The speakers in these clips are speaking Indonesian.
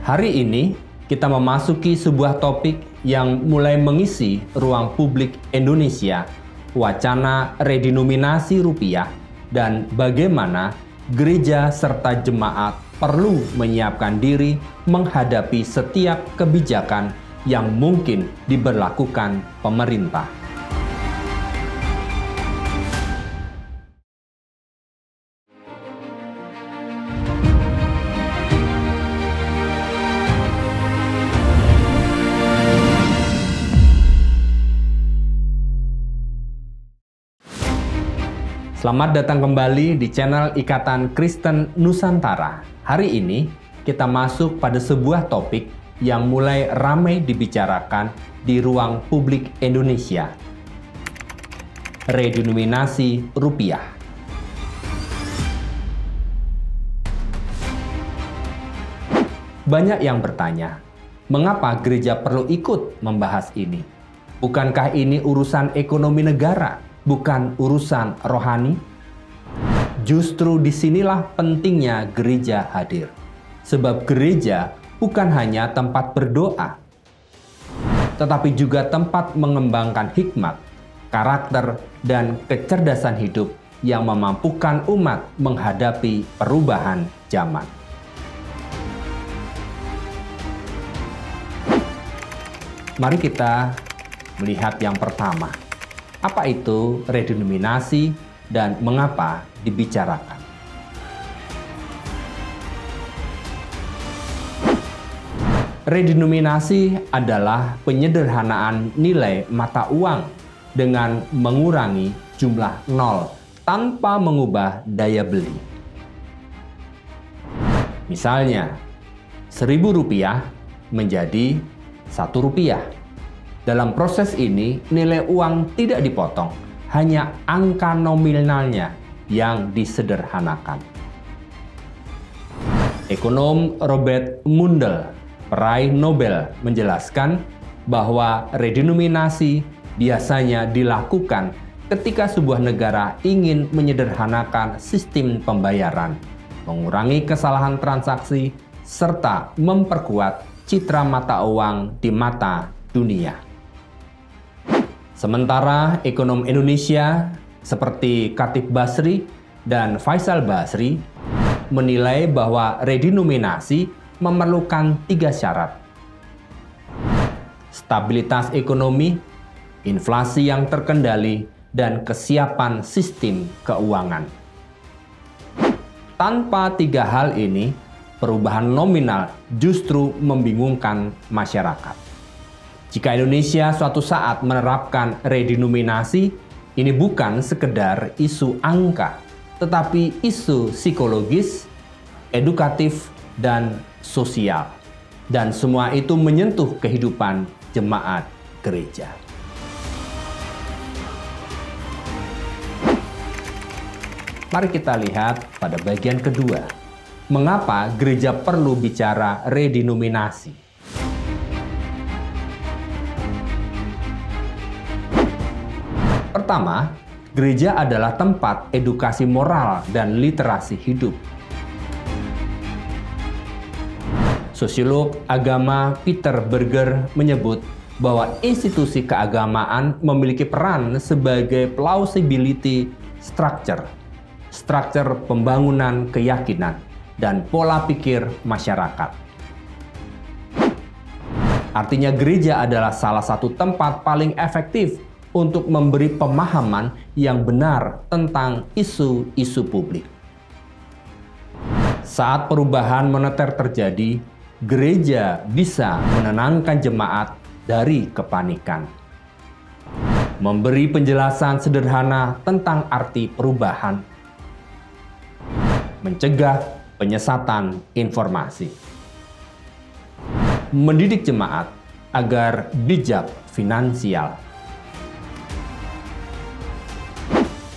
Hari ini kita memasuki sebuah topik yang mulai mengisi ruang publik Indonesia, wacana redenominasi rupiah dan bagaimana gereja serta jemaat perlu menyiapkan diri menghadapi setiap kebijakan yang mungkin diberlakukan pemerintah. Selamat datang kembali di channel Ikatan Kristen Nusantara. Hari ini kita masuk pada sebuah topik yang mulai ramai dibicarakan di ruang publik Indonesia. Redenominasi rupiah. Banyak yang bertanya, mengapa gereja perlu ikut membahas ini? Bukankah ini urusan ekonomi negara? Bukan urusan rohani? Justru disinilah pentingnya gereja hadir. Sebab gereja bukan hanya tempat berdoa, tetapi juga tempat mengembangkan hikmat, karakter, dan kecerdasan hidup yang memampukan umat menghadapi perubahan zaman. Mari kita melihat yang pertama. Apa itu redenominasi dan mengapa dibicarakan? Redenominasi adalah penyederhanaan nilai mata uang dengan mengurangi jumlah nol tanpa mengubah daya beli. Misalnya, Rp1.000 menjadi Rp1. Dalam proses ini, nilai uang tidak dipotong, hanya angka nominalnya yang disederhanakan. Ekonom Robert Mundell, peraih Nobel, menjelaskan bahwa redenominasi biasanya dilakukan ketika sebuah negara ingin menyederhanakan sistem pembayaran, mengurangi kesalahan transaksi, serta memperkuat citra mata uang di mata dunia. Sementara ekonom Indonesia seperti Khatib Basri dan Faisal Basri menilai bahwa redenominasi memerlukan 3 syarat. Stabilitas ekonomi, inflasi yang terkendali, dan kesiapan sistem keuangan. Tanpa 3 hal ini, perubahan nominal justru membingungkan masyarakat. Jika Indonesia suatu saat menerapkan redenominasi, ini bukan sekedar isu angka, tetapi isu psikologis, edukatif, dan sosial. Dan semua itu menyentuh kehidupan jemaat gereja. Mari kita lihat pada bagian kedua. Mengapa gereja perlu bicara redenominasi? Pertama, gereja adalah tempat edukasi moral dan literasi hidup. Sosiolog agama Peter Berger menyebut bahwa institusi keagamaan memiliki peran sebagai plausibility structure, struktur pembangunan keyakinan, dan pola pikir masyarakat. Artinya gereja adalah salah satu tempat paling efektif untuk memberi pemahaman yang benar tentang isu-isu publik. Saat perubahan moneter terjadi, gereja bisa menenangkan jemaat dari kepanikan. Memberi penjelasan sederhana tentang arti perubahan. Mencegah penyesatan informasi. Mendidik jemaat agar bijak finansial.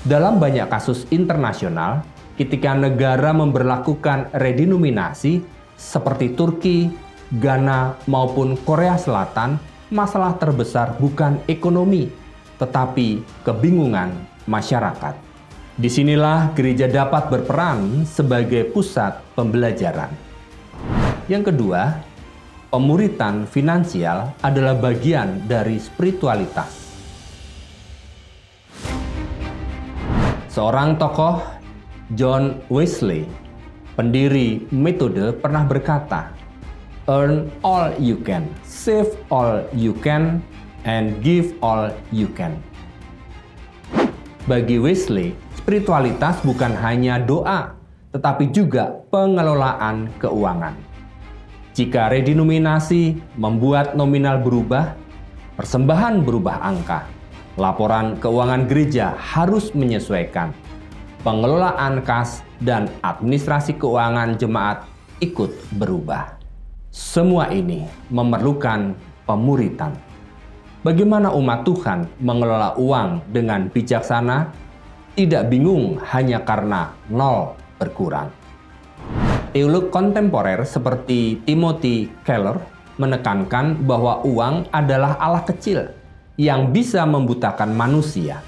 Dalam banyak kasus internasional, ketika negara memberlakukan redenominasi seperti Turki, Ghana, maupun Korea Selatan, masalah terbesar bukan ekonomi, tetapi kebingungan masyarakat. Disinilah gereja dapat berperan sebagai pusat pembelajaran. Yang kedua, Pemuritan finansial adalah bagian dari spiritualitas. Seorang tokoh, John Wesley, pendiri metode, pernah berkata, "Earn all you can, save all you can, and give all you can." Bagi Wesley, spiritualitas bukan hanya doa, tetapi juga pengelolaan keuangan. Jika redenominasi membuat nominal berubah, persembahan berubah angka, laporan keuangan gereja harus menyesuaikan, pengelolaan kas dan administrasi keuangan jemaat ikut berubah. Semua ini memerlukan pemuritan. Bagaimana umat Tuhan mengelola uang dengan bijaksana, tidak bingung hanya karena nol berkurang. Teolog kontemporer seperti Timothy Keller menekankan bahwa uang adalah Allah kecil yang bisa membutakan manusia.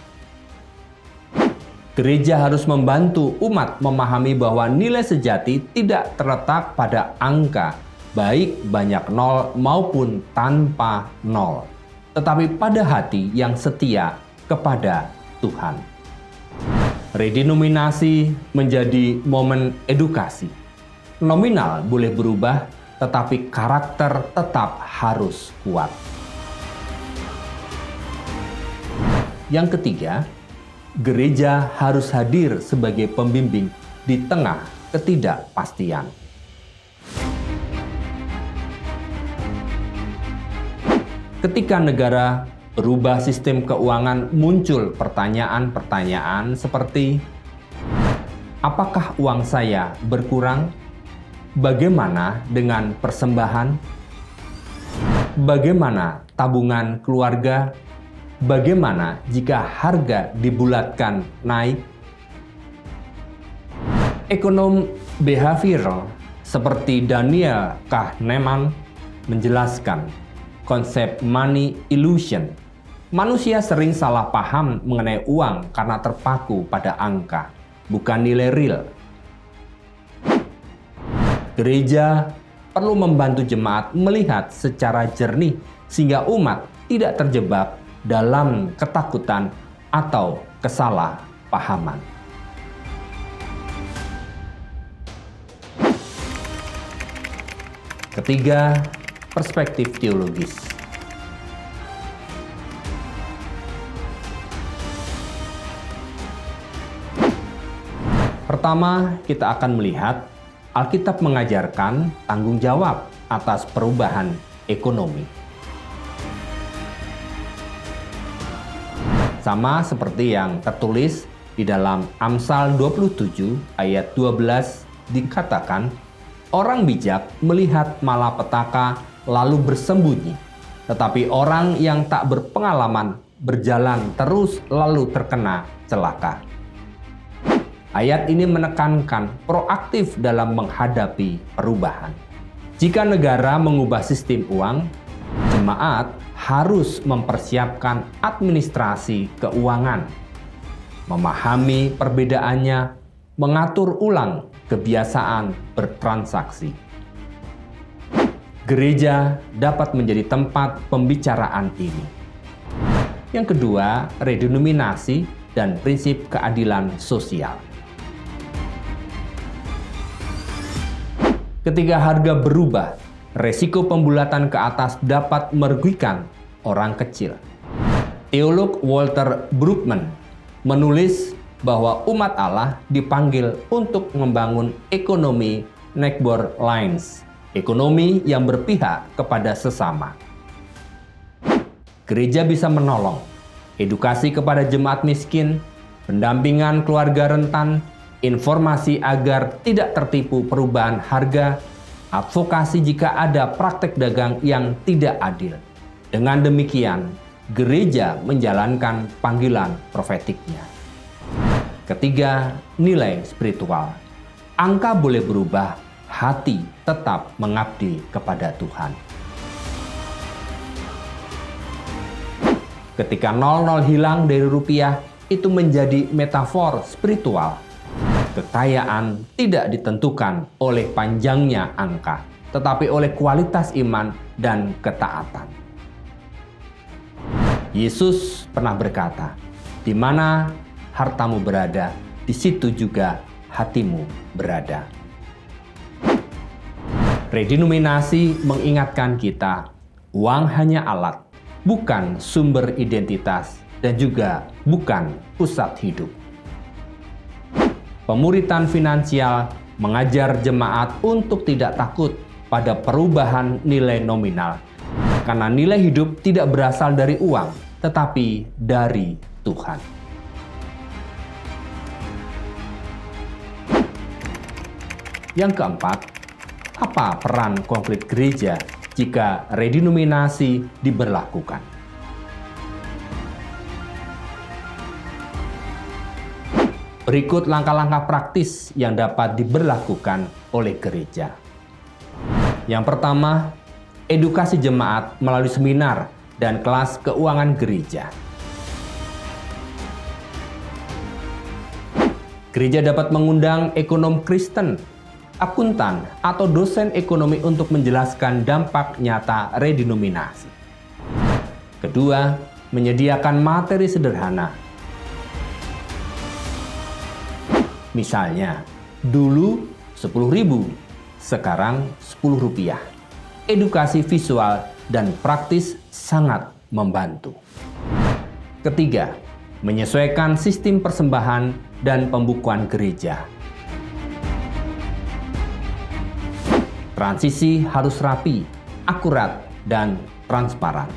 Gereja harus membantu umat memahami bahwa nilai sejati tidak terletak pada angka, baik banyak nol maupun tanpa nol, tetapi pada hati yang setia kepada Tuhan. Redenominasi menjadi momen edukasi. Nominal boleh berubah, tetapi karakter tetap harus kuat. Yang ketiga, gereja harus hadir sebagai pembimbing di tengah ketidakpastian. Ketika negara berubah sistem keuangan, muncul pertanyaan-pertanyaan seperti, apakah uang saya berkurang? Bagaimana dengan persembahan? Bagaimana tabungan keluarga? Bagaimana jika harga dibulatkan naik? Ekonom behavioral seperti Daniel Kahneman menjelaskan konsep money illusion. Manusia sering salah paham mengenai uang karena terpaku pada angka, bukan nilai real. Gereja perlu membantu jemaat melihat secara jernih sehingga umat tidak terjebak dalam ketakutan atau kesalahpahaman. Ketiga, perspektif teologis. Pertama, kita akan melihat Alkitab mengajarkan tanggung jawab atas perubahan ekonomi. Sama seperti yang tertulis di dalam Amsal 27 ayat 12 dikatakan, orang bijak melihat malapetaka lalu bersembunyi, tetapi orang yang tak berpengalaman berjalan terus lalu terkena celaka. Ayat ini menekankan proaktif dalam menghadapi perubahan. Jika negara mengubah sistem uang, jemaat harus mempersiapkan administrasi keuangan, memahami perbedaannya, mengatur ulang kebiasaan bertransaksi. Gereja dapat menjadi tempat pembicaraan ini. Yang kedua, redenominasi dan prinsip keadilan sosial. Ketika harga berubah, resiko pembulatan ke atas dapat merugikan orang kecil. Teolog Walter Brueggemann menulis bahwa umat Allah dipanggil untuk membangun ekonomi neighbor lines, ekonomi yang berpihak kepada sesama. Gereja bisa menolong, edukasi kepada jemaat miskin, pendampingan keluarga rentan, informasi agar tidak tertipu perubahan harga, advokasi jika ada praktek dagang yang tidak adil. Dengan demikian, gereja menjalankan panggilan profetiknya. Ketiga, nilai spiritual. Angka boleh berubah, hati tetap mengabdi kepada Tuhan. Ketika 00 hilang dari rupiah, itu menjadi metafor spiritual. Kekayaan tidak ditentukan oleh panjangnya angka, tetapi oleh kualitas iman dan ketaatan. Yesus pernah berkata, "Di mana hartamu berada, di situ juga hatimu berada." Redenominasi mengingatkan kita, uang hanya alat, bukan sumber identitas, dan juga bukan pusat hidup. Pemuritan finansial mengajar jemaat untuk tidak takut pada perubahan nilai nominal, karena nilai hidup tidak berasal dari uang, tetapi dari Tuhan. Yang keempat, apa peran konkret gereja jika redenominasi diberlakukan? Berikut langkah-langkah praktis yang dapat diberlakukan oleh gereja. Yang pertama, edukasi jemaat melalui seminar dan kelas keuangan gereja. Gereja dapat mengundang ekonom Kristen, akuntan, atau dosen ekonomi untuk menjelaskan dampak nyata redenominasi. Kedua, menyediakan materi sederhana. Misalnya, dulu 10.000, sekarang Rp10. Edukasi visual dan praktis sangat membantu. Ketiga, menyesuaikan sistem persembahan dan pembukuan gereja. Transisi harus rapi, akurat, dan transparan.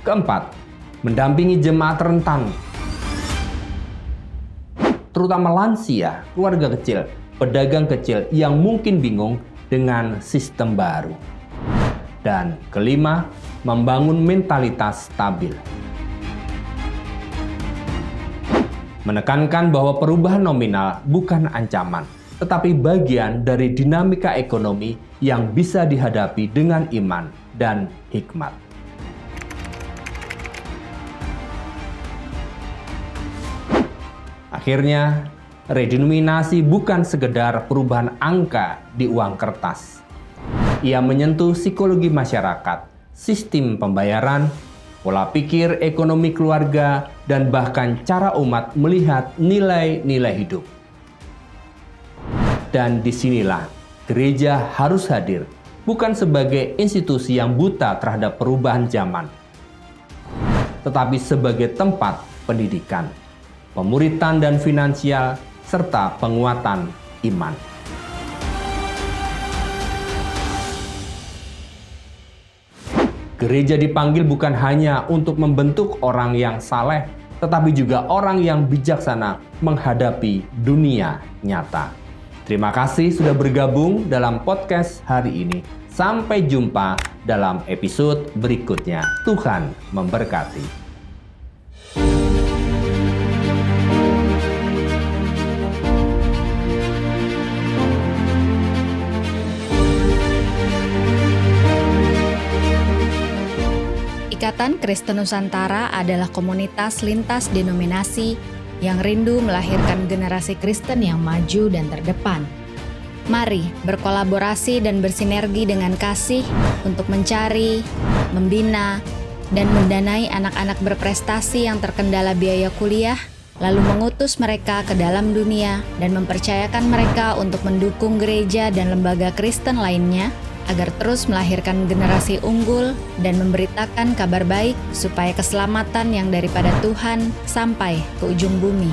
Keempat, mendampingi jemaat rentan, terutama lansia, keluarga kecil, pedagang kecil yang mungkin bingung dengan sistem baru. Dan kelima, membangun mentalitas stabil. Menekankan bahwa perubahan nominal bukan ancaman, tetapi bagian dari dinamika ekonomi yang bisa dihadapi dengan iman dan hikmat. Akhirnya, redenominasi bukan sekedar perubahan angka di uang kertas. Ia menyentuh psikologi masyarakat, sistem pembayaran, pola pikir ekonomi keluarga, dan bahkan cara umat melihat nilai-nilai hidup. Dan disinilah gereja harus hadir, bukan sebagai institusi yang buta terhadap perubahan zaman, tetapi sebagai tempat pendidikan, pemuritan dan finansial, serta penguatan iman. Gereja dipanggil bukan hanya untuk membentuk orang yang saleh, tetapi juga orang yang bijaksana menghadapi dunia nyata. Terima kasih sudah bergabung dalam podcast hari ini. Sampai jumpa dalam episode berikutnya. Tuhan memberkati. Ikatan Kristen Nusantara adalah komunitas lintas denominasi yang rindu melahirkan generasi Kristen yang maju dan terdepan. Mari berkolaborasi dan bersinergi dengan kasih untuk mencari, membina, dan mendanai anak-anak berprestasi yang terkendala biaya kuliah, lalu mengutus mereka ke dalam dunia dan mempercayakan mereka untuk mendukung gereja dan lembaga Kristen lainnya, agar terus melahirkan generasi unggul dan memberitakan kabar baik supaya keselamatan yang daripada Tuhan sampai ke ujung bumi.